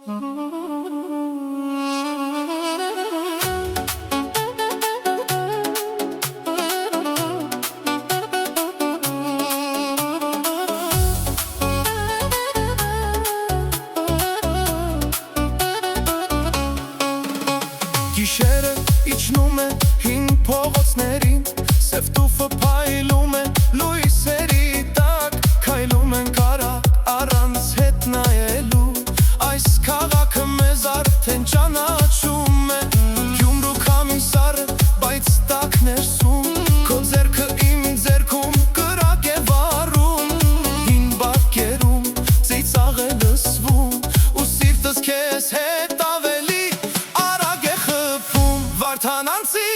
Գիշերը իջնում է հին փողոցներին, սև տուֆը փայլում է լույսերի տակ, քայլում են կարակ առանց հետ նայելու, այս քաղաքը մեզ արդեն ճանաչում է, Գյումրու Քամիսարը, բայց տակ ներսում, քո ձեռքը իմ ձեռքում կրակ է վառում, հին բակերում ծիծաղ է լսվում, ու սիրտս քեզ հետ ավելի Վարդանանցի